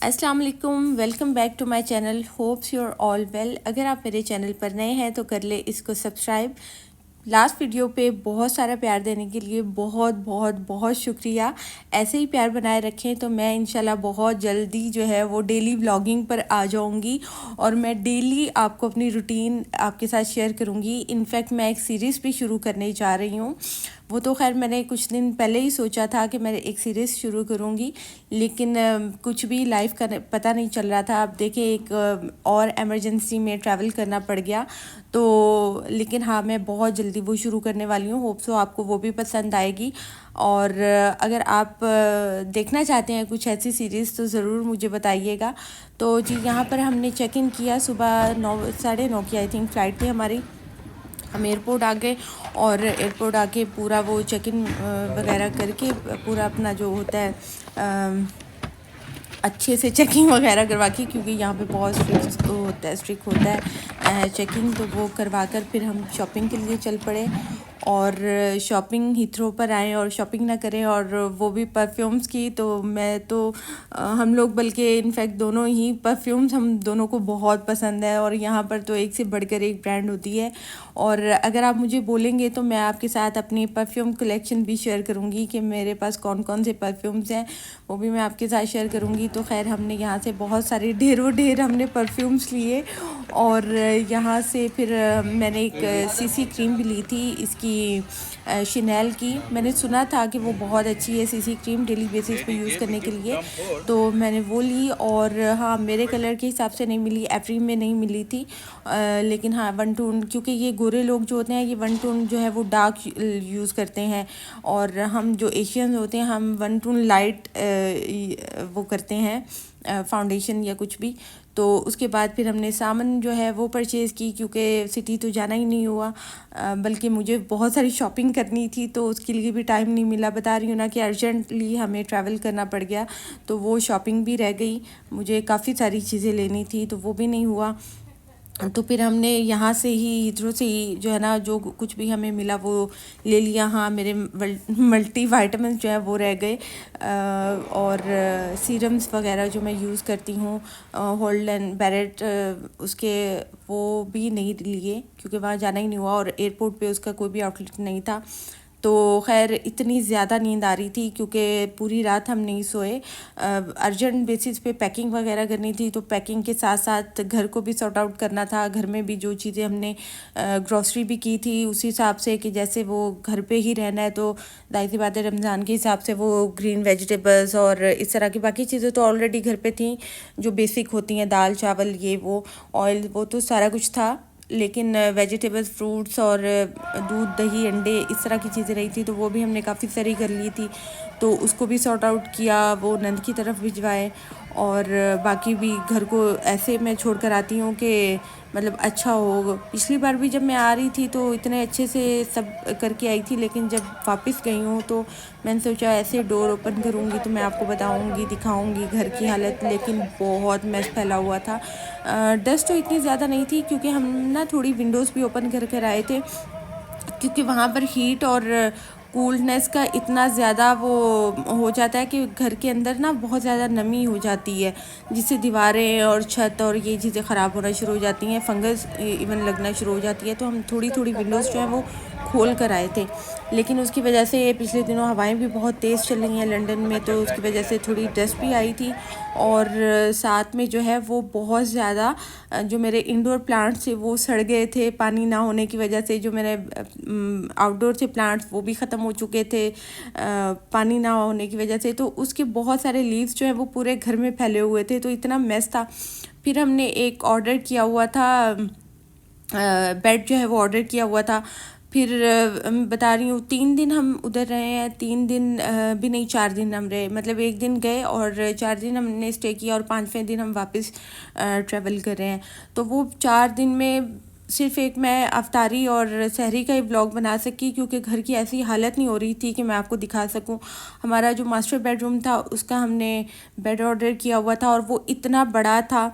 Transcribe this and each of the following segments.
अस्सलाम वालेकुम, welcome back to my channel. Hopes you're all well. अगर आप मेरे चैनल पर नए हैं तो कर ले इसको सब्सक्राइब। लास्ट वीडियो पे बहुत सारा प्यार देने के लिए बहुत बहुत बहुत शुक्रिया। ऐसे ही प्यार बनाए रखें तो मैं इंशाल्लाह बहुत जल्दी जो है वो डेली व्लॉगिंग पर आ जाऊंगी और मैं डेली आपको अपनी रूटीन आपके साथ शेयर करूंगी। इनफैक्ट मैं एक सीरीज़ भी शुरू करने जा रही हूँ। वो तो खैर मैंने कुछ दिन पहले ही सोचा था कि मैं एक सीरीज़ शुरू करूँगी, लेकिन कुछ भी लाइफ का पता नहीं चल रहा था। अब देखिए एक और इमरजेंसी में ट्रैवल करना पड़ गया तो, लेकिन हाँ मैं बहुत जल्दी वो शुरू करने वाली हूँ। होप सो आपको वो भी पसंद आएगी। और अगर आप देखना चाहते हैं कुछ ऐसी सीरीज़ तो ज़रूर मुझे बताइएगा। तो जी यहाँ पर हमने चेक इन किया सुबह 9, 9:30 की आई थिंक फ़्लाइट थी हमारी। हम एयरपोर्ट आ गए और एयरपोर्ट आके पूरा वो चेक इन वगैरह करके पूरा अपना जो होता है अच्छे से चेकिंग वगैरह करवा के, क्योंकि यहाँ पे बहुत स्ट्रिक्ट होता है चेकिंग, तो वो करवा कर फिर हम शॉपिंग के लिए चल पड़े। और शॉपिंग हीथ्रो पर आए और शॉपिंग ना करें, और वो भी परफ्यूम्स की। तो मैं तो हम लोग बल्कि इनफैक्ट दोनों ही परफ्यूम्स हम दोनों को बहुत पसंद है, और यहाँ पर तो एक से बढ़कर एक ब्रांड होती है। और अगर आप मुझे बोलेंगे तो मैं आपके साथ अपनी परफ्यूम कलेक्शन भी शेयर करूँगी कि मेरे पास कौन कौन से परफ्यूम्स हैं, वो भी मैं आपके साथ शेयर करूँगी। तो खैर हमने यहाँ से बहुत सारे ढेरों ढेर हमने परफ्यूम्स लिए, और यहाँ से फिर मैंने एक सीसी क्रीम भी ली थी इसकी, शिनेल की। मैंने सुना था कि वो बहुत अच्छी है सीसी क्रीम डेली बेसिस पे यूज़ करने के लिए, तो मैंने वो ली। और हाँ मेरे कलर के हिसाब से नहीं मिली, एप्री में नहीं मिली थी, लेकिन हाँ वन टोन, क्योंकि ये गोरे लोग जो होते हैं ये वन टोन जो है वो डार्क यूज़ करते हैं, और हम जो एशियंस होते हैं हम वन टोन लाइट वो करते हैं फाउंडेशन या कुछ भी। तो उसके बाद फिर हमने सामान जो है वो परचेज़ की, क्योंकि सिटी तो जाना ही नहीं हुआ, बल्कि मुझे बहुत सारी शॉपिंग करनी थी तो उसके लिए भी टाइम नहीं मिला। बता रही हूँ ना कि अर्जेंटली हमें ट्रैवल करना पड़ गया, तो वो शॉपिंग भी रह गई। मुझे काफ़ी सारी चीज़ें लेनी थी तो वो भी नहीं हुआ। तो फिर हमने यहाँ से ही हीथ्रो से ही जो है ना जो कुछ भी हमें मिला वो ले लिया। हाँ मेरे मल्टी वाइटामिन जो है वो रह गए, और सीरम्स वगैरह जो मैं यूज़ करती हूँ होल्ड एंड बैरेट, उसके वो भी नहीं लिए क्योंकि वहाँ जाना ही नहीं हुआ, और एयरपोर्ट पे उसका कोई भी आउटलेट नहीं था। तो खैर इतनी ज़्यादा नींद आ रही थी क्योंकि पूरी रात हम नहीं सोए। अर्जेंट बेसिस पे पैकिंग वगैरह करनी थी, तो पैकिंग के साथ साथ घर को भी सॉर्ट आउट करना था। घर में भी जो चीज़ें हमने ग्रॉसरी भी की थी उसी हिसाब से कि जैसे वो घर पे ही रहना है, तो जाहिर सी बात है रमज़ान के हिसाब से वो ग्रीन वेजिटेबल्स और इस तरह की बाकी चीज़ें तो ऑलरेडी घर पे थी जो बेसिक होती हैं, दाल चावल ये वो ऑयल, वो तो सारा कुछ था। लेकिन वेजिटेबल्स, फ्रूट्स और दूध, दही, अंडे इस तरह की चीज़ें रही थी, तो वो भी हमने काफ़ी सारी कर ली थी, तो उसको भी सॉर्ट आउट किया, वो नंद की तरफ भिजवाए। और बाकी भी घर को ऐसे मैं छोड़ कर आती हूँ कि मतलब अच्छा हो। पिछली बार भी जब मैं आ रही थी तो इतने अच्छे से सब करके आई थी, लेकिन जब वापस गई हूँ तो मैंने सोचा ऐसे डोर ओपन करूँगी तो मैं आपको बताऊँगी, दिखाऊँगी घर की हालत, लेकिन बहुत मैस फैला हुआ था। डस्ट तो इतनी ज़्यादा नहीं थी क्योंकि हम ना थोड़ी विंडोज़ भी ओपन कर कर आए थे, क्योंकि वहाँ पर हीट और कूलनेस का इतना ज़्यादा वो हो जाता है कि घर के अंदर ना बहुत ज़्यादा नमी हो जाती है, जिससे दीवारें और छत और ये चीज़ें ख़राब होना शुरू हो जाती हैं, फंगस इवन लगना शुरू हो जाती है। तो हम थोड़ी थोड़ी विंडोज़ जो है वो खोल कर आए थे, लेकिन उसकी वजह से पिछले दिनों हवाएं भी बहुत तेज़ चल रही हैं लंदन में, तो उसकी वजह से थोड़ी डस्ट भी आई थी। और साथ में जो है वो बहुत ज़्यादा जो मेरे इंडोर प्लांट्स थे वो सड़ गए थे पानी ना होने की वजह से। जो मेरे आउटडोर थे प्लांट्स वो भी ख़त्म हो चुके थे पानी ना होने की वजह से, तो उसके बहुत सारे लीव्स जो है वो पूरे घर में फैले हुए थे, तो इतना मेस था। फिर हमने एक ऑर्डर किया हुआ था, बेड जो है वो ऑर्डर किया हुआ था। फिर बता रही हूँ 3 दिन हम उधर रहे हैं, 3 दिन भी नहीं 4 दिन हम रहे, मतलब एक दिन गए और 4 दिन हमने स्टे किया और 5वें दिन हम वापस ट्रैवल कर रहे हैं। तो वो 4 दिन में सिर्फ एक मैं अफ्तारी और सहरी का ही व्लॉग बना सकी, क्योंकि घर की ऐसी हालत नहीं हो रही थी कि मैं आपको दिखा सकूं। हमारा जो मास्टर बेडरूम था उसका हमने बेड ऑर्डर किया हुआ था और वो इतना बड़ा था,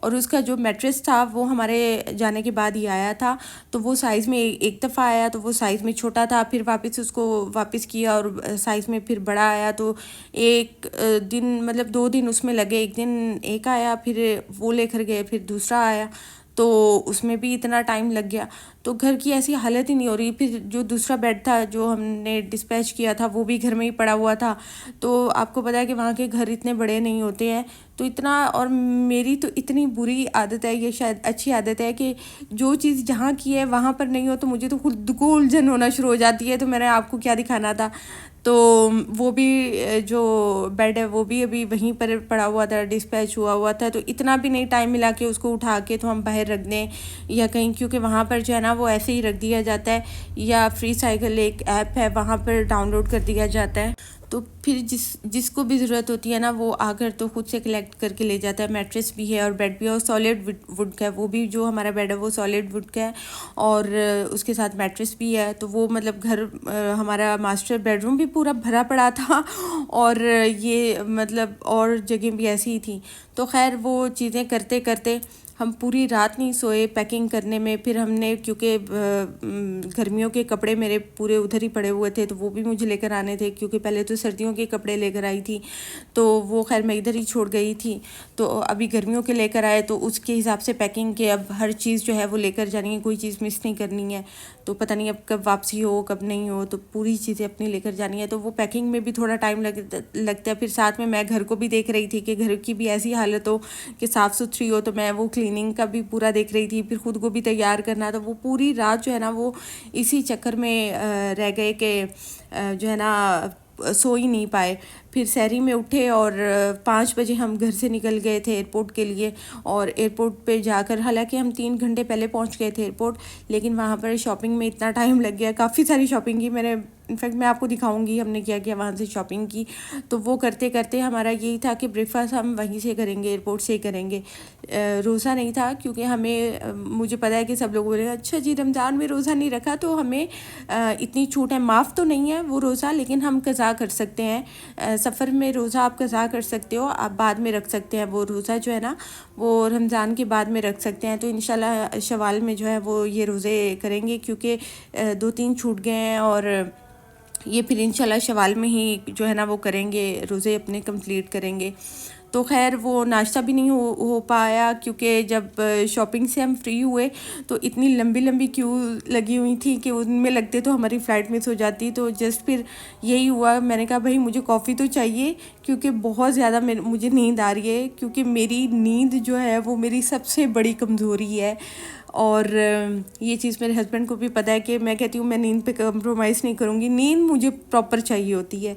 और उसका जो मैट्रेस था वो हमारे जाने के बाद ही आया था। तो वो साइज़ में एक दफ़ा आया तो वो साइज़ में छोटा था, फिर वापस उसको वापस किया और साइज़ में फिर बड़ा आया। तो एक दिन मतलब 2 दिन उसमें लगे, एक दिन एक आया, फिर वो लेकर गए, फिर दूसरा आया, तो उसमें भी इतना टाइम लग गया। तो घर की ऐसी हालत ही नहीं हो रही। फिर जो दूसरा बेड था जो हमने डिस्पैच किया था वो भी घर में ही पड़ा हुआ था। तो आपको पता है कि वहाँ के घर इतने बड़े नहीं होते हैं, तो इतना, और मेरी तो इतनी बुरी आदत है, ये शायद अच्छी आदत है कि जो चीज़ जहाँ की है वहाँ पर नहीं हो तो मुझे तो खुद को उलझन होना शुरू हो जाती है। तो मैंने आपको क्या दिखाना था, तो वो भी जो बेड है वो भी अभी वहीं पर पड़ा हुआ था, डिस्पैच हुआ हुआ था। तो इतना भी नहीं टाइम मिला कि उसको उठा के तो हम बाहर रख दें या कहीं, क्योंकि वहाँ पर जो है ना वो ऐसे ही रख दिया जाता है, या फ्री साइकिल एक ऐप है वहाँ पर डाउनलोड कर दिया जाता है। तो फिर जिसको भी ज़रूरत होती है ना वो आकर तो खुद से कलेक्ट करके ले जाता है। मैट्रेस भी है और बेड भी है, और सॉलिड वुड का है। वो भी जो हमारा बेड है वो सॉलिड वुड का है, और उसके साथ मैट्रेस भी है। तो वो मतलब घर हमारा मास्टर बेडरूम भी पूरा भरा पड़ा था, और ये मतलब और जगह भी ऐसी ही थी। तो खैर वो चीज़ें करते करते हम पूरी रात नहीं सोए पैकिंग करने में। फिर हमने, क्योंकि गर्मियों के कपड़े मेरे पूरे उधर ही पड़े हुए थे तो वो भी मुझे लेकर आने थे, क्योंकि पहले तो सर्दियों के कपड़े लेकर आई थी तो वो खैर मैं इधर ही छोड़ गई थी। तो अभी गर्मियों के लेकर आए तो उसके हिसाब से पैकिंग के अब हर चीज़ जो है वो लेकर जानी है, कोई चीज़ मिस नहीं करनी है। तो पता नहीं अब कब वापसी हो कब नहीं हो, तो पूरी चीज़ें अपनी लेकर जानी है। तो वो पैकिंग में भी थोड़ा टाइम लगता है। फिर साथ में मैं घर को भी देख रही थी कि घर की भी ऐसी हालत हो कि साफ़ सुथरी हो, तो मैं वो क्लीनिंग का भी पूरा देख रही थी। फिर खुद को भी तैयार करना, तो वो पूरी रात जो है ना वो इसी चक्कर में रह गए कि जो है ना सो ही नहीं पाए। फिर सहरी में उठे और 5 बजे हम घर से निकल गए थे एयरपोर्ट के लिए। और एयरपोर्ट पे जाकर, हालांकि हम 3 घंटे पहले पहुंच गए थे एयरपोर्ट, लेकिन वहाँ पर शॉपिंग में इतना टाइम लग गया। काफ़ी सारी शॉपिंग की मैंने, इनफैक्ट मैं आपको दिखाऊंगी हमने क्या किया वहाँ से शॉपिंग की। तो वो करते करते हमारा यही था कि ब्रेकफास्ट हम वहीं से करेंगे, एयरपोर्ट से ही करेंगे। रोज़ा नहीं था, क्योंकि हमें मुझे पता है कि सब लोग बोले अच्छा जी रमज़ान में रोज़ा नहीं रखा, तो हमें इतनी छूट है। माफ़ तो नहीं है वो रोज़ा, लेकिन हम कज़ा कर सकते हैं। सफ़र में रोज़ा आप कज़ा कर सकते हो, आप बाद में रख सकते हैं। वो रोज़ा जो है ना वो रमज़ान के बाद में रख सकते हैं। तो इंशाल्लाह शवाल में जो है वो ये रोज़े करेंगे, क्योंकि 2-3 छूट गए हैं, और ये फिर इंशाल्लाह शवाल में ही जो है ना वो करेंगे, रोज़े अपने कंप्लीट करेंगे। तो खैर वो नाश्ता भी नहीं हो पाया, क्योंकि जब शॉपिंग से हम फ्री हुए तो इतनी लंबी लंबी क्यू लगी हुई थी कि उनमें लगते तो हमारी फ़्लाइट मिस हो जाती। तो जस्ट फिर यही हुआ, मैंने कहा भाई मुझे कॉफ़ी तो चाहिए, क्योंकि बहुत ज़्यादा मुझे नींद आ रही है। क्योंकि मेरी नींद जो है वो मेरी सबसे बड़ी कमज़ोरी है, और ये चीज़ मेरे हस्बैंड को भी पता है कि मैं कहती हूँ मैं नींद पे कंप्रोमाइज़ नहीं करूँगी, नींद मुझे प्रॉपर चाहिए होती है।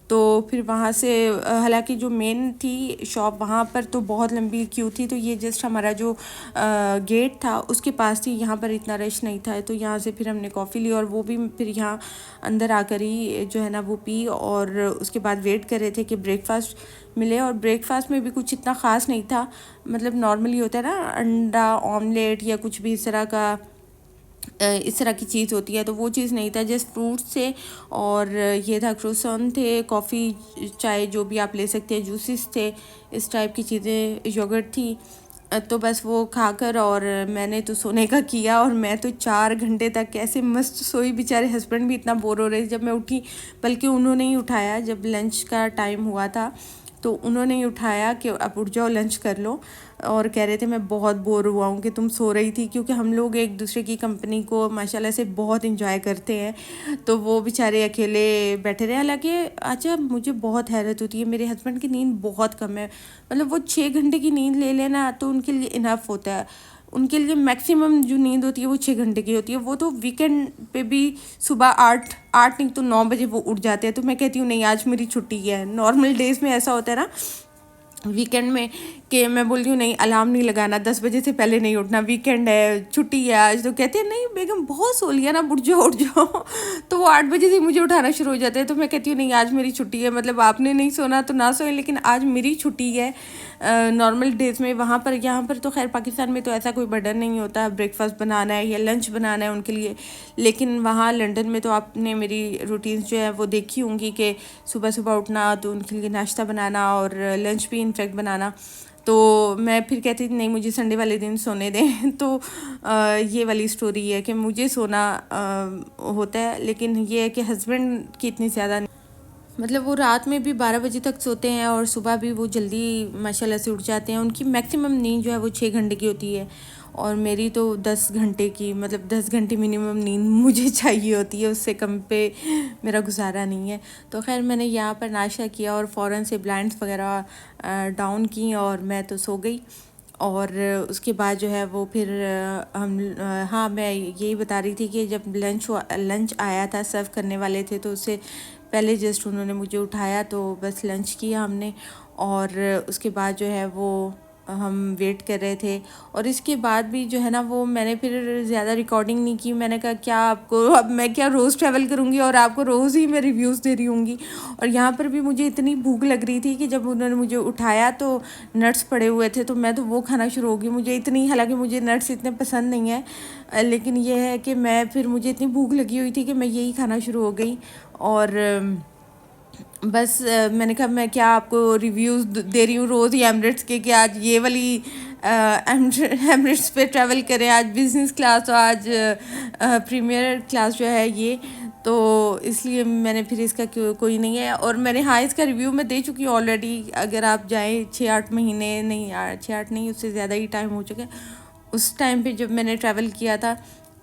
तो फिर वहाँ से हालांकि जो मेन थी शॉप वहाँ पर तो बहुत लंबी क्यू थी। तो ये जस्ट हमारा जो गेट था उसके पास थी, यहाँ पर इतना रश नहीं था। तो यहाँ से फिर हमने कॉफ़ी ली, और वो भी फिर यहाँ अंदर आकर ही जो है ना वो पी, और उसके बाद वेट कर रहे थे कि ब्रेकफास्ट मिले। और ब्रेकफास्ट में भी कुछ इतना ख़ास नहीं था, मतलब नॉर्मली होता है ना अंडा ऑमलेट या कुछ भी इस तरह की चीज़ होती है, तो वो चीज़ नहीं था, जस्ट फ्रूट्स थे। और ये था क्रोसन थे, कॉफ़ी चाय जो भी आप ले सकते हैं, जूसेस थे, इस टाइप की चीज़ें, योगर्ट थी। तो बस वो खाकर और मैंने तो सोने का किया, और मैं तो 4 घंटे तक कैसे मस्त सोई। बेचारे हस्बैंड भी इतना बोर हो रहे थे जब मैं उठी, बल्कि उन्होंने ही उठाया जब लंच का टाइम हुआ था। तो उन्होंने ही उठाया कि अब उठ जाओ लंच कर लो, और कह रहे थे मैं बहुत बोर हुआ हूँ कि तुम सो रही थी, क्योंकि हम लोग एक दूसरे की कंपनी को माशाल्लाह से बहुत इंजॉय करते हैं। तो वो बेचारे अकेले बैठे रहे। हालांकि अच्छा मुझे बहुत हैरत होती है, मेरे हस्बैंड की नींद बहुत कम है, मतलब वो 6 घंटे की नींद ले लेना तो उनके लिए इनफ होता है। उनके लिए मैक्सिमम जो नींद होती है वो 6 घंटे की होती है। वो तो वीकेंड पे भी सुबह 8 नहीं तो 9 बजे वो उठ जाते हैं। तो मैं कहती हूँ नहीं आज मेरी छुट्टी है। नॉर्मल डेज़ में ऐसा होता है ना वीकेंड में कि मैं बोलती हूँ नहीं अलार्म नहीं लगाना, 10 बजे से पहले नहीं उठना, वीकेंड है, छुट्टी है आज। तो कहते हैं नहीं बेगम बहुत सो लिया ना, उठ जाओ उठ जाओ। तो वो 8 बजे से मुझे उठाना शुरू हो जाते हैं। तो मैं कहती हूँ नहीं आज मेरी छुट्टी है, मतलब आपने नहीं सोना तो ना सोए, लेकिन आज मेरी छुट्टी है। नॉर्मल डेज़ में वहाँ पर, यहाँ पर तो खैर पाकिस्तान में तो ऐसा कोई बर्डन नहीं होता, ब्रेकफास्ट बनाना है या लंच बनाना है उनके लिए। लेकिन वहाँ लंदन में तो आपने मेरी रूटीन्स जो है वो देखी होंगी कि सुबह सुबह उठना, तो उनके लिए नाश्ता बनाना और लंच भी इनफेक्ट बनाना। तो मैं फिर कहती थी नहीं मुझे संडे वाले दिन सोने दें। तो ये वाली स्टोरी है कि मुझे सोना होता है, लेकिन ये है कि हस्बैंड की इतनी ज़्यादा, मतलब वो रात में भी 12 बजे तक सोते हैं और सुबह भी वो जल्दी माशाल्लाह से उठ जाते हैं। उनकी मैक्सिमम नींद जो है वो 6 घंटे की होती है और मेरी तो 10 घंटे की, मतलब 10 घंटे मिनिमम नींद मुझे चाहिए होती है, उससे कम पे मेरा गुजारा नहीं है। तो खैर मैंने यहाँ पर नाश्ता किया और फ़ौरन से ब्लाइंड्स वगैरह डाउन की और मैं तो सो गई। और उसके बाद जो है वो फिर हाँ मैं यही बता रही थी कि जब लंच आया था, सर्व करने वाले थे, तो उससे पहले जस्ट उन्होंने मुझे उठाया तो बस लंच किया हमने। और उसके बाद जो है वो हम वेट कर रहे थे। और इसके बाद भी जो है ना वो मैंने फिर ज़्यादा रिकॉर्डिंग नहीं की। मैंने कहा क्या आपको, अब मैं क्या रोज़ ट्रैवल करूँगी और आपको रोज़ ही मैं रिव्यूज़ दे रही होंगी। और यहाँ पर भी मुझे इतनी भूख लग रही थी कि जब उन्होंने मुझे उठाया तो नट्स पड़े हुए थे, तो मैं तो वो खाना शुरू हो गई। मुझे इतनी, हालांकि मुझे नट्स इतने पसंद नहीं है, लेकिन ये है कि मैं फिर, मुझे इतनी भूख लगी हुई थी कि मैं यही खाना शुरू हो गई। और बस मैंने कहा मैं क्या आपको रिव्यूज़ दे रही हूँ रोज़ ही एमरेट्स के, कि आज ये वाली एमरेट्स पे ट्रैवल करें, आज बिज़नेस क्लास और आज प्रीमियर क्लास जो है ये। तो इसलिए मैंने फिर इसका कोई नहीं है। और मैंने हाँ इसका रिव्यू मैं दे चुकी हूँ ऑलरेडी। अगर आप जाएँ 6-8 महीने, नहीं यार 6-8 नहीं, उससे ज़्यादा ही टाइम हो चुका है, उस टाइम पे जब मैंने ट्रैवल किया था,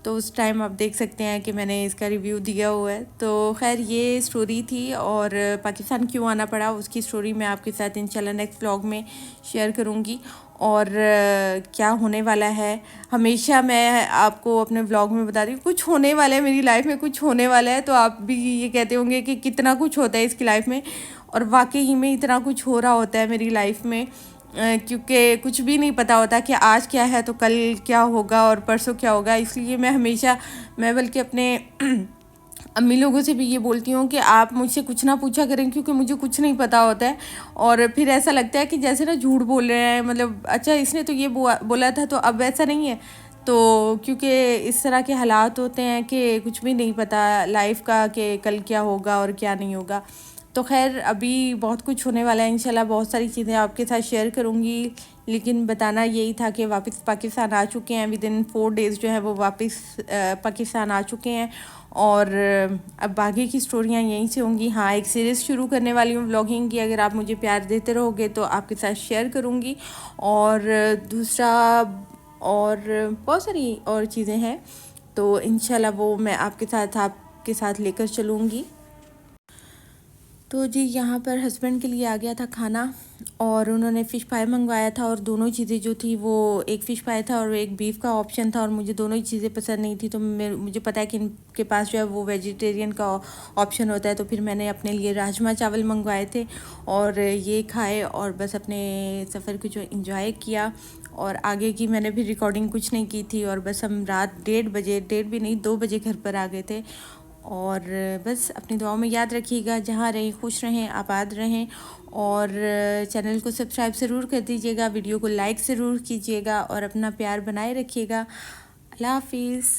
तो उस टाइम आप देख सकते हैं कि मैंने इसका रिव्यू दिया हुआ है। तो खैर ये स्टोरी थी। और पाकिस्तान क्यों आना पड़ा उसकी स्टोरी मैं आपके साथ इंशाल्लाह नेक्स्ट व्लॉग में शेयर करूँगी। और क्या होने वाला है, हमेशा मैं आपको अपने व्लॉग में बता रही हूँ कुछ होने वाला है मेरी लाइफ में, कुछ होने वाला है। तो आप भी ये कहते होंगे कि कितना कुछ होता है इसकी लाइफ में, और वाकई में इतना कुछ हो रहा होता है मेरी लाइफ में। क्योंकि कुछ भी नहीं पता होता कि आज क्या है तो कल क्या होगा और परसों क्या होगा। इसलिए मैं हमेशा, मैं बल्कि अपने अम्मी लोगों से भी ये बोलती हूँ कि आप मुझसे कुछ ना पूछा करें, क्योंकि मुझे कुछ नहीं पता होता है। और फिर ऐसा लगता है कि जैसे ना झूठ बोल रहे हैं, मतलब अच्छा इसने तो ये बोला था तो अब ऐसा नहीं है। तो क्योंकि इस तरह के हालात होते हैं कि कुछ भी नहीं पता लाइफ का कि कल क्या होगा और क्या नहीं होगा। तो खैर अभी बहुत कुछ होने वाला है इंशाल्लाह, बहुत सारी चीज़ें आपके साथ शेयर करूँगी। लेकिन बताना यही था कि वापस पाकिस्तान आ चुके हैं, विद इन 4 डेज़ जो है वो वापस पाकिस्तान आ चुके हैं। और अब बाकी की स्टोरियाँ यहीं से होंगी। हाँ एक सीरीज़ शुरू करने वाली हूँ व्लॉगिंग की, अगर आप मुझे प्यार देते रहोगे तो आपके साथ शेयर करूँगी। और दूसरा, और बहुत सारी और चीज़ें हैं, तो इंशाल्लाह वो मैं आपके साथ लेकर चलूँगी। तो जी यहाँ पर हस्बैंड के लिए आ गया था खाना, और उन्होंने फ़िश पाई मंगवाया था। और दोनों चीज़ें जो थी वो, एक फ़िश पाई था और एक बीफ का ऑप्शन था, और मुझे दोनों ही चीज़ें पसंद नहीं थी। तो मुझे पता है कि इनके पास जो है वो वेजिटेरियन का ऑप्शन होता है। तो फिर मैंने अपने लिए राजमा चावल मंगवाए थे और ये खाए, और बस अपने सफ़र को जो इंजॉय किया। और आगे की मैंने भी रिकॉर्डिंग कुछ नहीं की थी, और बस हम रात 1:30 बजे, 1:30 भी नहीं 2 बजे घर पर आ गए थे। और बस अपनी दुआओं में याद रखिएगा, जहाँ रहें खुश रहें, आबाद रहें। और चैनल को सब्सक्राइब ज़रूर कर दीजिएगा, वीडियो को लाइक ज़रूर कीजिएगा, और अपना प्यार बनाए रखिएगा। अल्लाह हाफिज़।